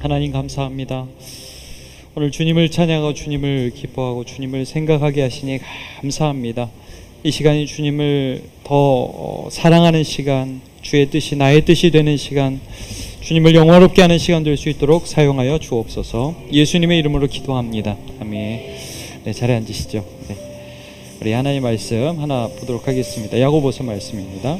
하나님 감사합니다. 오늘 주님을 찬양하고 주님을 기뻐하고 주님을 생각하게 하시니 감사합니다. 이 시간이 주님을 더 사랑하는 시간, 주의 뜻이 나의 뜻이 되는 시간, 주님을 영화롭게 하는 시간 될 수 있도록 사용하여 주옵소서. 예수님의 이름으로 기도합니다. 아멘. 네, 자리에 앉으시죠. 네. 우리 하나님 말씀 하나 보도록 하겠습니다. 야고보서 말씀입니다.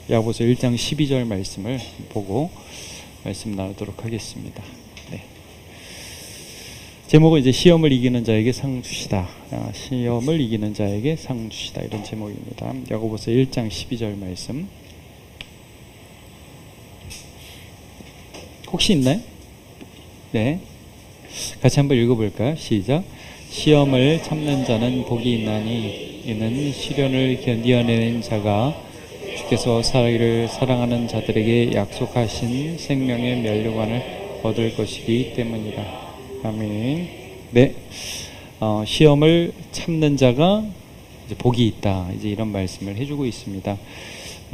야고보서 1장 12절 말씀을 보고 말씀 나누도록 하겠습니다. 네. 제목은 이제 시험을 이기는 자에게 상 주시다. 시험을 이기는 자에게 상 주시다. 이런 제목입니다. 야고보서 1장 12절 말씀. 혹시 있나요? 네. 같이 한번 읽어볼까요? 시작. 시험을 참는 자는 복이 있나니 이는 시련을 견디어내는 자가 주께서 살기를 사랑하는 자들에게 약속하신 생명의 면류관을 얻을 것이기 때문이다. 아멘. 네. 시험을 참는 자가 이제 복이 있다. 이제 이런 말씀을 해주고 있습니다.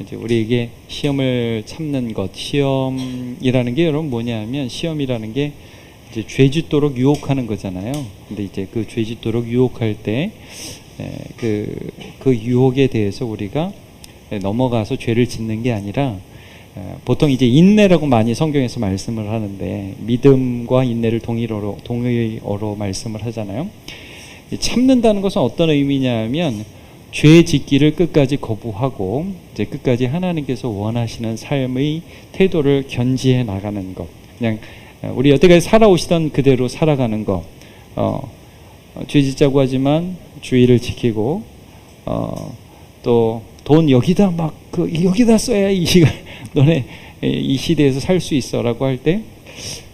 이제 우리에게 시험을 참는 것, 시험이라는 게 여러분 뭐냐면 시험이라는 게 이제 죄짓도록 유혹하는 거잖아요. 근데 이제 그 죄짓도록 유혹할 때 그 유혹에 대해서 우리가 넘어가서 죄를 짓는 게 아니라 보통 이제 인내라고 많이 성경에서 말씀을 하는데 믿음과 인내를 동의어로 말씀을 하잖아요. 참는다는 것은 어떤 의미냐면 죄 짓기를 끝까지 거부하고 이제 끝까지 하나님께서 원하시는 삶의 태도를 견지해 나가는 것. 그냥 우리 여태까지 살아오시던 그대로 살아가는 것. 죄 짓자고 하지만 주의를 지키고 또 돈 여기다 여기다 써야 이 시간 너네 이 시대에서 살 수 있어라고 할 때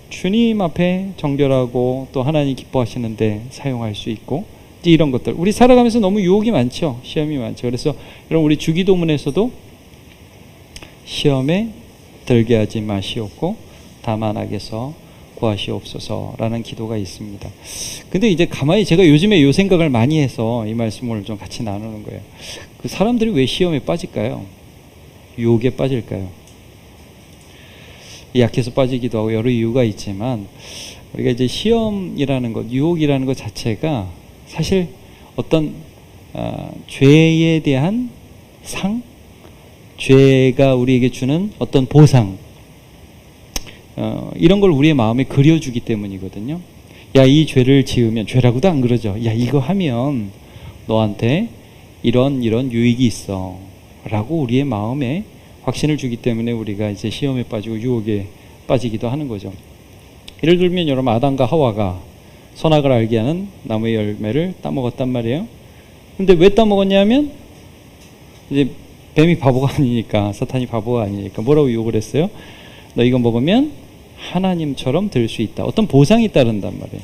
주님 앞에 정결하고 또 하나님 기뻐하시는데 사용할 수 있고 이제 이런 것들 우리 살아가면서 너무 유혹이 많죠. 시험이 많죠. 그래서 여러분 우리 주기도문에서도 시험에 들게 하지 마시옵고 다만 악에서 구하시옵소서라는 기도가 있습니다. 근데 이제 가만히 제가 요즘에 요 생각을 많이 해서 이 말씀을 좀 같이 나누는 거예요. 그 사람들이 왜 시험에 빠질까요? 유혹에 빠질까요? 약해서 빠지기도 하고 여러 이유가 있지만 우리가 이제 시험이라는 것, 유혹이라는 것 자체가 사실 어떤 죄에 대한 상, 죄가 우리에게 주는 어떤 보상, 이런 걸 우리의 마음에 그려주기 때문이거든요. 야, 이 죄를 지으면, 죄라고도 안 그러죠. 야, 이거 하면 너한테 이런 유익이 있어 라고 우리의 마음에 확신을 주기 때문에 우리가 이제 시험에 빠지고 유혹에 빠지기도 하는 거죠. 예를 들면 여러분 아담과 하와가 선악을 알게 하는 나무의 열매를 따먹었단 말이에요. 근데 왜 따먹었냐면 이제 뱀이 바보가 아니니까, 사탄이 바보가 아니니까 뭐라고 유혹을 했어요? 너 이거 먹으면 하나님처럼 될 수 있다. 어떤 보상이 따른단 말이에요.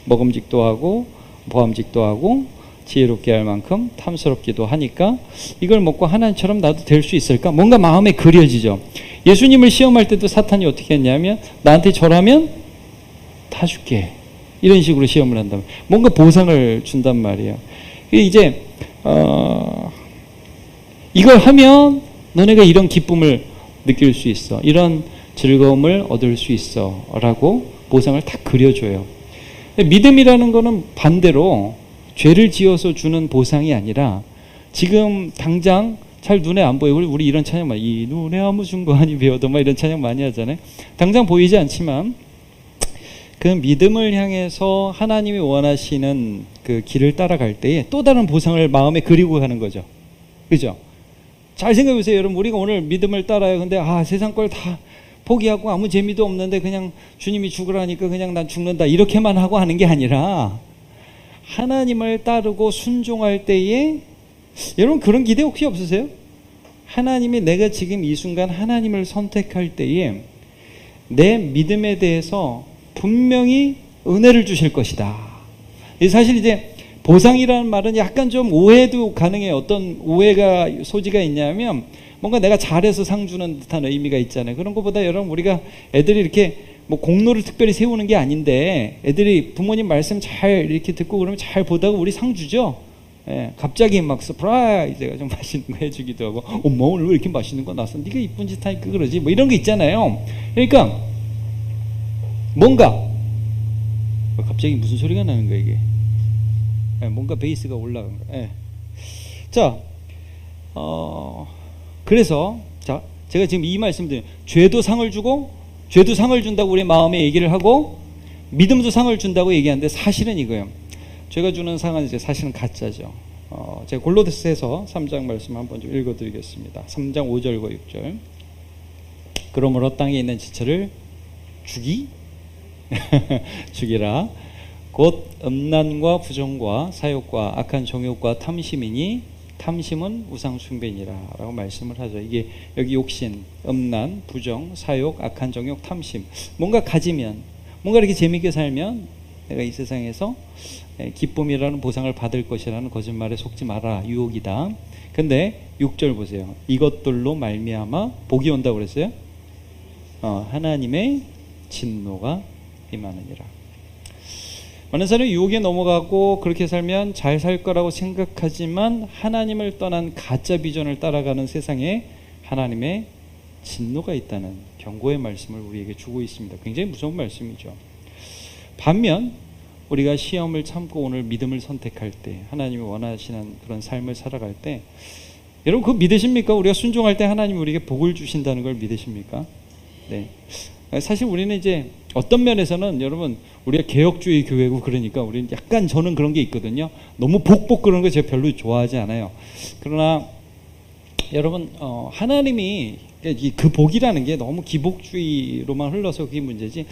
먹음직도 하고 보암직도 하고 지혜롭게 할 만큼 탐스럽기도 하니까 이걸 먹고 하나님처럼 나도 될 수 있을까? 뭔가 마음에 그려지죠. 예수님을 시험할 때도 사탄이 어떻게 했냐면 나한테 절하면 다 줄게. 이런 식으로 시험을 한단 말이에요. 뭔가 보상을 준단 말이에요. 이제 이걸 하면 너네가 이런 기쁨을 느낄 수 있어. 이런 즐거움을 얻을 수 있어 라고 보상을 딱 그려줘요. 믿음이라는 거는 반대로 죄를 지어서 주는 보상이 아니라 지금 당장 잘 눈에 안 보여. 우리 이런 찬양 많이, 이 눈에 아무 중간이 배어도 막 이런 찬양 많이 하잖아요. 당장 보이지 않지만 그 믿음을 향해서 하나님이 원하시는 그 길을 따라갈 때에 또 다른 보상을 마음에 그리고 가는 거죠. 그죠? 잘 생각해 보세요. 여러분 우리가 오늘 믿음을 따라요. 근데 세상 걸 다 포기하고 아무 재미도 없는데 그냥 주님이 죽으라니까 그냥 난 죽는다 이렇게만 하고 하는 게 아니라 하나님을 따르고 순종할 때에 여러분 그런 기대 혹시 없으세요? 하나님이 내가 지금 이 순간 하나님을 선택할 때에 내 믿음에 대해서 분명히 은혜를 주실 것이다. 사실 이제 보상이라는 말은 약간 좀 오해도 가능해요. 어떤 오해가 소지가 있냐면 뭔가 내가 잘해서 상 주는 듯한 의미가 있잖아요. 그런 것보다 여러분 우리가 애들이 이렇게 뭐 공로를 특별히 세우는 게 아닌데 애들이 부모님 말씀 잘 이렇게 듣고 그러면 잘 보다가 우리 상 주죠. 예, 갑자기 막 서프라이즈가 좀 맛있는 거 해주기도 하고, 엄마 오늘 왜 이렇게 맛있는 거 나왔어? 네가 이쁜 짓 하니까 그러지? 뭐 이런 게 있잖아요. 그러니까 뭔가 갑자기 무슨 소리가 나는 거야 이게? 예, 뭔가 베이스가 올라간 거야. 예. 자, 그래서 자 제가 지금 이 말씀드린 죄도 상을 주고 죄도 상을 준다고 우리 마음에 얘기를 하고 믿음도 상을 준다고 얘기하는데 사실은 이거예요. 죄가 주는 상은 이제 사실은 가짜죠. 제가 골로새서 3장 말씀 한번 좀 읽어드리겠습니다. 3장 5절과 6절. 그러므로 땅에 있는 지체를 죽이라. 곧 음란과 부정과 사욕과 악한 정욕과 탐심이니 탐심은 우상 숭배니라 라고 말씀을 하죠. 이게 여기 욕심, 음란, 부정, 사욕, 악한 정욕, 탐심. 뭔가 가지면, 뭔가 이렇게 재밌게 살면 내가 이 세상에서 기쁨이라는 보상을 받을 것이라는 거짓말에 속지 마라. 유혹이다. 근데 6절 보세요. 이것들로 말미암아 복이 온다고 그랬어요. 하나님의 진노가 임하느니라. 많은 사람이 유혹에 넘어가고 그렇게 살면 잘 살 거라고 생각하지만 하나님을 떠난 가짜 비전을 따라가는 세상에 하나님의 진노가 있다는 경고의 말씀을 우리에게 주고 있습니다. 굉장히 무서운 말씀이죠. 반면 우리가 시험을 참고 오늘 믿음을 선택할 때, 하나님이 원하시는 그런 삶을 살아갈 때, 여러분 그거 믿으십니까? 우리가 순종할 때 하나님이 우리에게 복을 주신다는 걸 믿으십니까? 네. 사실 우리는 이제 어떤 면에서는 여러분 우리가 개혁주의 교회고 그러니까 우리는 약간 저는 그런 게 있거든요. 너무 복복 그런 거 제가 별로 좋아하지 않아요. 그러나 여러분 하나님이 그 복이라는 게 너무 기복주의로만 흘러서 그게 문제지,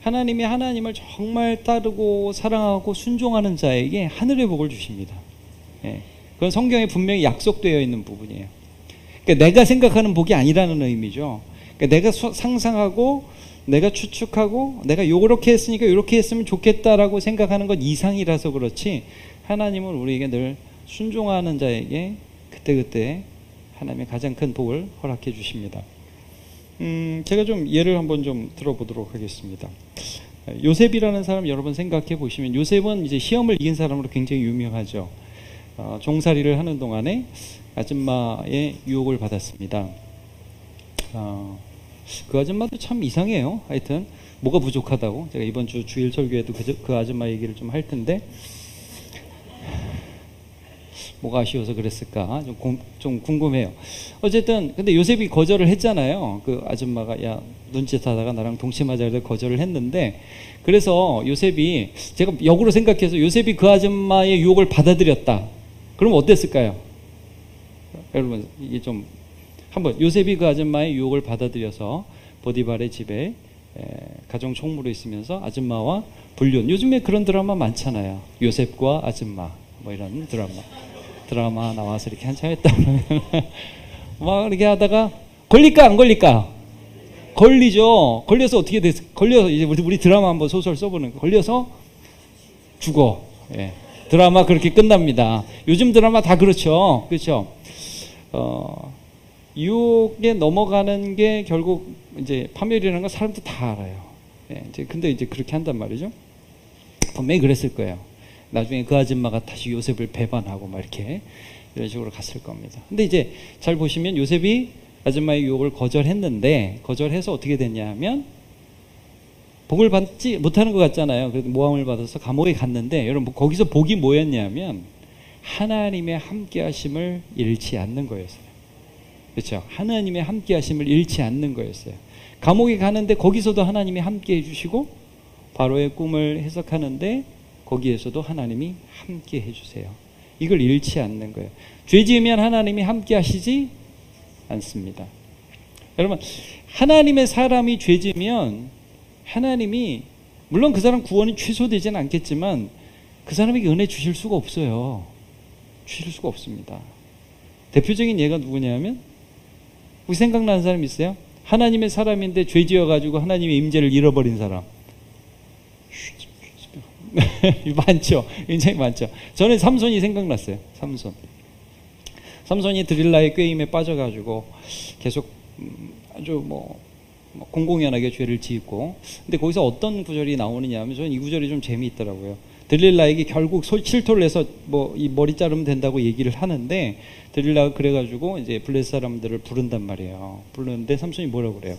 하나님이 하나님을 정말 따르고 사랑하고 순종하는 자에게 하늘의 복을 주십니다. 예. 그건 성경에 분명히 약속되어 있는 부분이에요. 그러니까 내가 생각하는 복이 아니라는 의미죠. 그러니까 내가 상상하고 내가 추측하고 내가 요렇게 했으니까 요렇게 했으면 좋겠다라고 생각하는 것 이상이라서 그렇지, 하나님은 우리에게 늘 순종하는 자에게 그때그때 하나님의 가장 큰 복을 허락해 주십니다. 제가 좀 예를 한번 좀 들어보도록 하겠습니다. 요셉이라는 사람 여러분 생각해 보시면, 요셉은 이제 시험을 이긴 사람으로 굉장히 유명하죠. 종살이를 하는 동안에 아줌마의 유혹을 받았습니다. 그 아줌마도 참 이상해요. 하여튼 뭐가 부족하다고, 제가 이번 주 주일 설교에도 그 아줌마 얘기를 좀 할 텐데, 뭐가 아쉬워서 그랬을까 좀 궁금해요. 어쨌든 근데 요셉이 거절을 했잖아요. 그 아줌마가 야 눈짓하다가 나랑 동침하자 그래서 거절을 했는데, 그래서 요셉이, 제가 역으로 생각해서 요셉이 그 아줌마의 유혹을 받아들였다. 그럼 어땠을까요? 여러분 이게 좀 한번, 요셉이 그 아줌마의 유혹을 받아들여서 보디발의 집에 가정 총무로 있으면서 아줌마와 불륜, 요즘에 그런 드라마 많잖아요. 요셉과 아줌마 뭐 이런 드라마 나와서 이렇게 한참 했다 그러면 막 이렇게 하다가 걸릴까 안 걸릴까? 걸리죠. 걸려서 어떻게 됐어? 걸려서 이제 우리 드라마 한번 소설 써보는 거. 걸려서 죽어. 예. 드라마 그렇게 끝납니다. 요즘 드라마 다 그렇죠. 그렇죠. 유혹에 넘어가는 게 결국 이제 파멸이라는 건 사람들 다 알아요. 예. 근데 이제 그렇게 한단 말이죠. 분명히 그랬을 거예요. 나중에 그 아줌마가 다시 요셉을 배반하고 막 이렇게 이런 식으로 갔을 겁니다. 근데 이제 잘 보시면 요셉이 아줌마의 유혹을 거절했는데, 거절해서 어떻게 됐냐 하면 복을 받지 못하는 것 같잖아요. 그래도 모함을 받아서 감옥에 갔는데, 여러분 거기서 복이 뭐였냐면 하나님의 함께 하심을 잃지 않는 거였어요. 그렇죠? 하나님의 함께 하심을 잃지 않는 거였어요. 감옥에 가는데 거기서도 하나님이 함께 해주시고, 바로의 꿈을 해석하는데 거기에서도 하나님이 함께 해주세요. 이걸 잃지 않는 거예요. 죄 지으면 하나님이 함께 하시지 않습니다. 여러분 하나님의 사람이 죄 지으면 하나님이, 물론 그 사람 구원이 취소되지는 않겠지만 그 사람에게 은혜 주실 수가 없어요. 주실 수가 없습니다. 대표적인 예가 누구냐면, 혹시 생각나는 사람 있어요? 하나님의 사람인데 죄 지어가지고 하나님의 임재를 잃어버린 사람. 많죠. 굉장히 많죠. 저는 삼손이 생각났어요. 삼손이 드릴라의 꾀임에 빠져가지고 계속 아주 공공연하게 죄를 짓고, 근데 거기서 어떤 구절이 나오느냐 하면 저는 이 구절이 좀 재미있더라고요. 들릴라에게 결국 실토를 해서 뭐 이 머리 자르면 된다고 얘기를 하는데, 들릴라가 그래가지고 이제 블레셋 사람들을 부른단 말이에요. 부르는데 삼손이 뭐라고 그래요?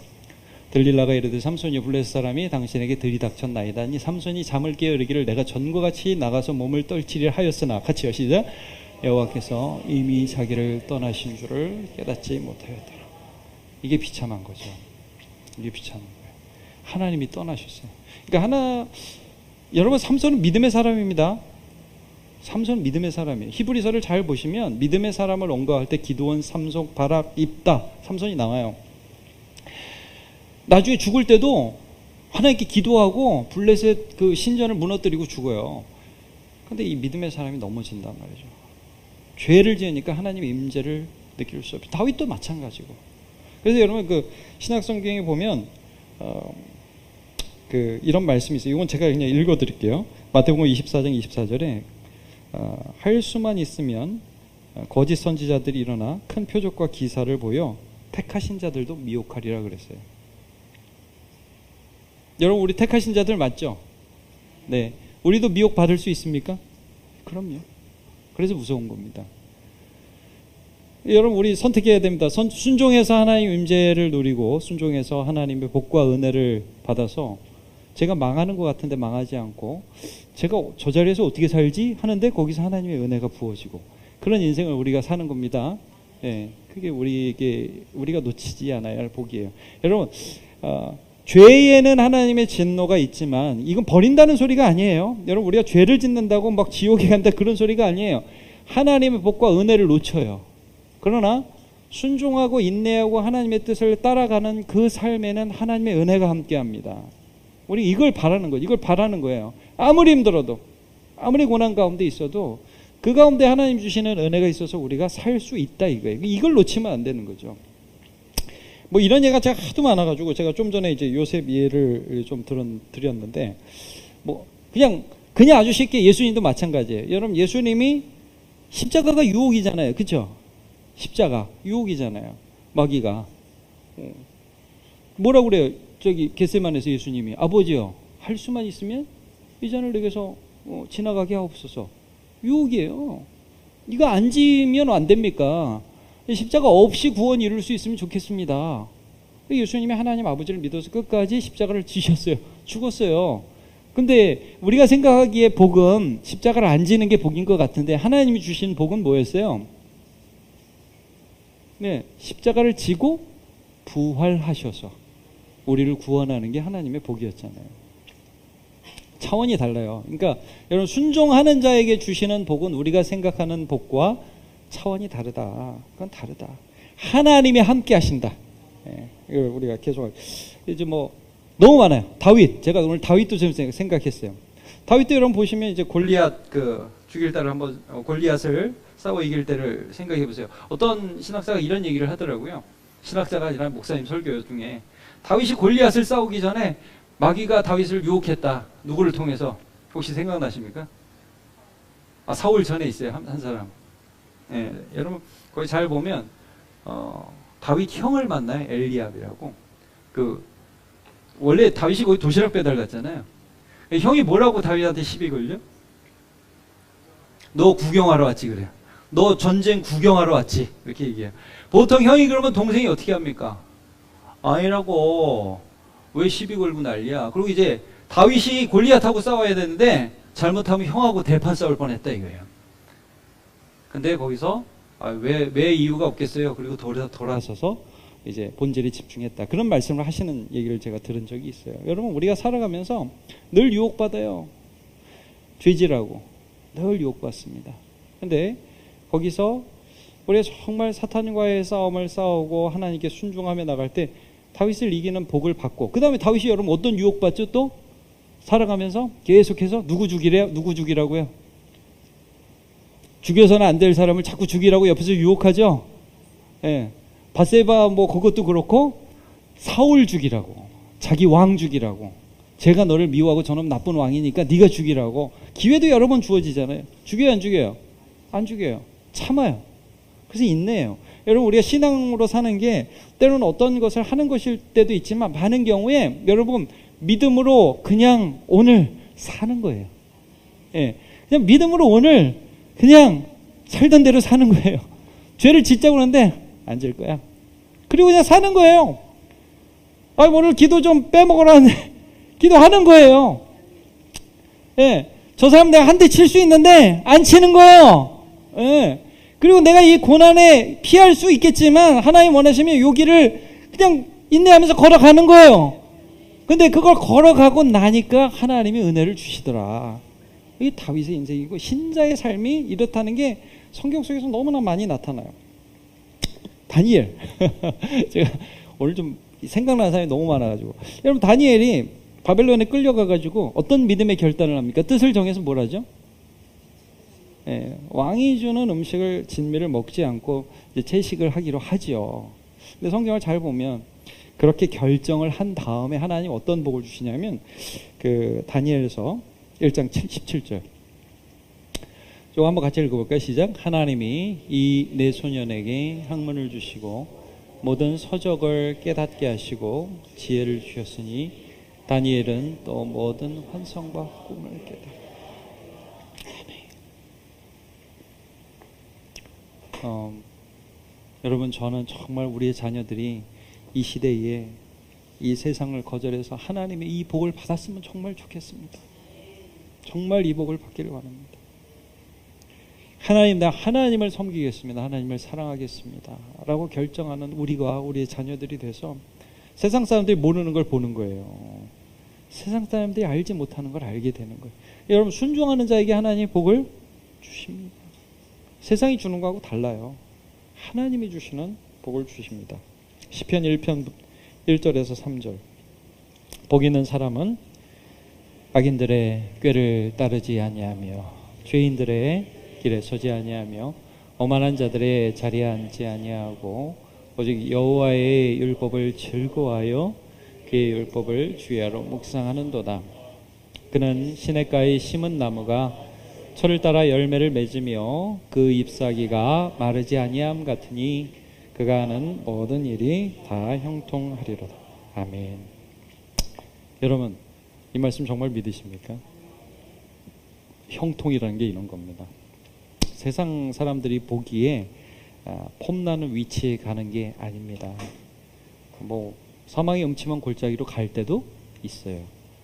들릴라가 이르되 삼손이 블레셋 사람이 당신에게 들이닥쳤나이다니 삼손이 잠을 깨어 이르기를 내가 전과 같이 나가서 몸을 떨치리라 하였으나, 같이 하시자. 여호와께서 이미 자기를 떠나신 줄을 깨닫지 못하였더라. 이게 비참한 거죠. 이게 비참한 거예요. 하나님이 떠나셨어요. 그러니까 여러분, 삼손은 믿음의 사람입니다. 삼손은 믿음의 사람이에요. 히브리서를 잘 보시면 믿음의 사람을 언급할 때 기드온, 삼손, 바락, 입다, 삼손이 나와요. 나중에 죽을 때도 하나님께 기도하고 블레셋 그 신전을 무너뜨리고 죽어요. 근데 이 믿음의 사람이 넘어진단 말이죠. 죄를 지으니까 하나님의 임재를 느낄 수 없죠. 다윗도 마찬가지고. 그래서 여러분 그 신약 성경에 보면 이런 말씀이 있어요. 이건 제가 그냥 읽어드릴게요. 마태복음 24장 24절에 할 수만 있으면 거짓 선지자들이 일어나 큰 표적과 기사를 보여 택하신 자들도 미혹하리라 그랬어요. 여러분, 우리 택하신 자들 맞죠? 네, 우리도 미혹 받을 수 있습니까? 그럼요. 그래서 무서운 겁니다. 여러분, 우리 선택해야 됩니다. 순종해서 하나님 임재를 누리고 순종해서 하나님의 복과 은혜를 받아서 제가 망하는 것 같은데 망하지 않고, 제가 저 자리에서 어떻게 살지 하는데 거기서 하나님의 은혜가 부어지고, 그런 인생을 우리가 사는 겁니다. 예, 그게 우리가 놓치지 않아야 할 복이에요. 여러분, 죄에는 하나님의 진노가 있지만 이건 버린다는 소리가 아니에요. 여러분, 우리가 죄를 짓는다고 막 지옥에 간다 그런 소리가 아니에요. 하나님의 복과 은혜를 놓쳐요. 그러나 순종하고 인내하고 하나님의 뜻을 따라가는 그 삶에는 하나님의 은혜가 함께합니다. 우리 이걸 바라는 거예요. 이걸 바라는 거예요. 아무리 힘들어도, 아무리 고난 가운데 있어도 그 가운데 하나님 주시는 은혜가 있어서 우리가 살 수 있다 이거예요. 이걸 놓치면 안 되는 거죠. 뭐 이런 예가 제가 하도 많아가지고 제가 좀 전에 이제 요셉 예를 좀 드렸는데, 뭐 그냥 아주 쉽게 예수님도 마찬가지예요. 여러분, 예수님이 십자가가 유혹이잖아요, 그렇죠? 십자가 유혹이잖아요. 마귀가 뭐라고 그래요? 저기 겟세마네에서 예수님이 아버지요, 할 수만 있으면 이 잔을 내게서 지나가게 하옵소서. 유혹이에요. 이거 안 지면 안 됩니까? 십자가 없이 구원 이룰 수 있으면 좋겠습니다. 예수님이 하나님 아버지를 믿어서 끝까지 십자가를 지셨어요. 죽었어요. 근데 우리가 생각하기에 복은 십자가를 안 지는 게 복인 것 같은데, 하나님이 주신 복은 뭐였어요? 네, 십자가를 지고 부활하셔서 우리를 구원하는 게 하나님의 복이었잖아요. 차원이 달라요. 그러니까 여러분, 순종하는 자에게 주시는 복은 우리가 생각하는 복과 차원이 다르다. 그건 다르다. 하나님이 함께 하신다. 예, 이걸 우리가 계속 이제 뭐 너무 많아요. 다윗, 제가 오늘 다윗도 좀 생각했어요. 다윗도 여러분 보시면 이제 골리앗 죽일 때를 한번 골리앗을 싸워 이길 때를 생각해 보세요. 어떤 신학자가 이런 얘기를 하더라고요. 신학자가 아니라 목사님 설교 중에 다윗이 골리앗을 싸우기 전에 마귀가 다윗을 유혹했다. 누구를 통해서? 혹시 생각나십니까? 사울 전에 있어요. 한 사람. 예, 여러분 거기 잘 보면 다윗 형을 만나요. 엘리압이라고. 원래 다윗이 거기 도시락 배달 갔잖아요. 형이 뭐라고 다윗한테 시비 걸려? 너 구경하러 왔지 그래요. 너 전쟁 구경하러 왔지 이렇게 얘기해요. 보통 형이 그러면 동생이 어떻게 합니까? 아니라고, 왜 시비 걸고 난리야. 그리고 이제 다윗이 골리앗하고 싸워야 되는데 잘못하면 형하고 대판 싸울 뻔했다 이거예요. 근데 거기서 왜 이유가 없겠어요. 그리고 돌아서서 이제 본질에 집중했다. 그런 말씀을 하시는 얘기를 제가 들은 적이 있어요. 여러분, 우리가 살아가면서 늘 유혹받아요. 죄질하고 늘 유혹받습니다. 근데 거기서 우리가 정말 사탄과의 싸움을 싸우고 하나님께 순종하며 나갈 때 다윗을 이기는 복을 받고, 그 다음에 다윗이 여러분 어떤 유혹받죠? 또 살아가면서 계속해서 누구 죽이래요? 누구 죽이라고요? 죽여서는 안 될 사람을 자꾸 죽이라고 옆에서 유혹하죠. 예. 바세바 뭐 그것도 그렇고, 사울 죽이라고, 자기 왕 죽이라고, 제가 너를 미워하고 저놈 나쁜 왕이니까 네가 죽이라고. 기회도 여러 번 주어지잖아요. 죽여요, 안 죽여요? 안 죽여요. 참아요. 그래서 인내해요. 여러분, 우리가 신앙으로 사는 게 때로는 어떤 것을 하는 것일 때도 있지만 많은 경우에 여러분 믿음으로 그냥 오늘 사는 거예요. 예, 그냥 믿음으로 오늘 그냥 살던 대로 사는 거예요. 죄를 짓자고 그러는데 안 질 거야. 그리고 그냥 사는 거예요. 오늘 기도 좀 빼먹으라는데 기도하는 거예요. 예, 저 사람 내가 한 대 칠 수 있는데 안 치는 거예요. 예, 그리고 내가 이 고난에 피할 수 있겠지만 하나님 원하시면 요 길을 그냥 인내하면서 걸어가는 거예요. 근데 그걸 걸어가고 나니까 하나님이 은혜를 주시더라. 이게 다윗의 인생이고 신자의 삶이 이렇다는 게 성경 속에서 너무나 많이 나타나요. 다니엘. 제가 오늘 좀 생각나는 사람이 너무 많아가지고. 여러분, 다니엘이 바벨론에 끌려가가지고 어떤 믿음의 결단을 합니까? 뜻을 정해서 뭘 하죠? 예, 왕이 주는 음식을 진미를 먹지 않고 이제 채식을 하기로 하죠. 근데 성경을 잘 보면 그렇게 결정을 한 다음에 하나님 어떤 복을 주시냐면 그 다니엘서 1장 17절. 저거 한번 같이 읽어볼까요? 시작. 하나님이 이 내 소년에게 학문을 주시고 모든 서적을 깨닫게 하시고 지혜를 주셨으니 다니엘은 또 모든 환상과 꿈을 깨닫. 여러분, 저는 정말 우리의 자녀들이 이 시대에 이 세상을 거절해서 하나님의 이 복을 받았으면 정말 좋겠습니다. 정말 이 복을 받기를 원합니다. 하나님, 나 하나님을 섬기겠습니다. 하나님을 사랑하겠습니다. 라고 결정하는 우리가 우리의 자녀들이 돼서 세상 사람들이 모르는 걸 보는 거예요. 세상 사람들이 알지 못하는 걸 알게 되는 거예요. 여러분, 순종하는 자에게 하나님이 복을 주십니다. 세상이 주는 거하고 달라요. 하나님이 주시는 복을 주십니다. 시편 1편 1절에서 3절. 복 있는 사람은 악인들의 꾀를 따르지 아니하며 죄인들의 길에 서지 아니하며 오만한 자들의 자리에 앉지 아니하고 오직 여호와의 율법을 즐거워하여 그의 율법을 주야로 묵상하는도다. 그는 시냇가에 심은 나무가 철을 따라 열매를 맺으며 그 잎사귀가 마르지 아니함 같으니 그가 하는 모든 일이 다 형통하리로다. 아멘. 여러분, 이 말씀 정말 믿으십니까? 형통이라는 게 이런 겁니다. 세상 사람들이 보기에 폼나는 위치에 가는 게 아닙니다. 뭐 사망의 음침한 골짜기로 갈 때도 있어요.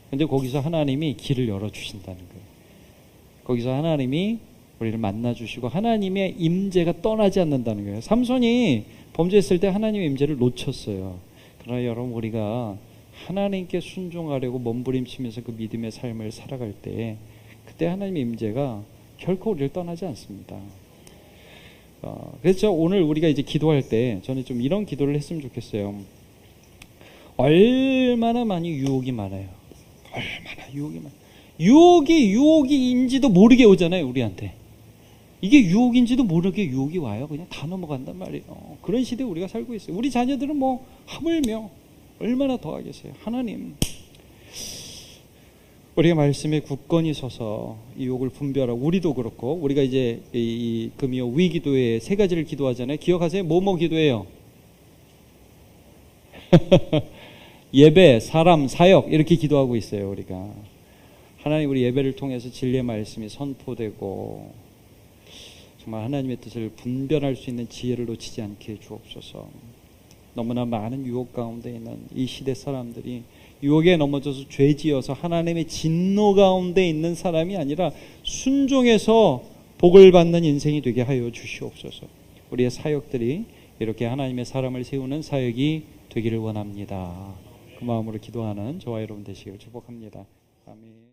근데 거기서 하나님이 길을 열어주신다는 거예요. 거기서 하나님이 우리를 만나주시고 하나님의 임재가 떠나지 않는다는 거예요. 삼손이 범죄했을 때 하나님의 임재를 놓쳤어요. 그러나 여러분, 우리가 하나님께 순종하려고 몸부림치면서 그 믿음의 삶을 살아갈 때 그때 하나님의 임재가 결코 우리를 떠나지 않습니다. 그래서 오늘 우리가 이제 기도할 때 저는 좀 이런 기도를 했으면 좋겠어요. 얼마나 많이 유혹이 많아요. 얼마나 유혹이 많아요. 유혹인지도 모르게 오잖아요, 우리한테. 이게 유혹인지도 모르게 유혹이 와요. 그냥 다 넘어간단 말이에요. 그런 시대에 우리가 살고 있어요. 우리 자녀들은 뭐 하물며 얼마나 더 하겠어요. 하나님, 우리가 말씀에 굳건히 서서 이 유혹을 분별하고, 우리도 그렇고, 우리가 이제 이 금요 위기도에 세 가지를 기도하잖아요. 기억하세요? 뭐뭐 기도해요? 예배, 사람, 사역, 이렇게 기도하고 있어요, 우리가. 하나님, 우리 예배를 통해서 진리의 말씀이 선포되고 정말 하나님의 뜻을 분별할 수 있는 지혜를 놓치지 않게 주옵소서. 너무나 많은 유혹 가운데 있는 이 시대 사람들이 유혹에 넘어져서 죄지어서 하나님의 진노 가운데 있는 사람이 아니라 순종해서 복을 받는 인생이 되게 하여 주시옵소서. 우리의 사역들이 이렇게 하나님의 사람을 세우는 사역이 되기를 원합니다. 그 마음으로 기도하는 저와 여러분 되시길 축복합니다. 아멘.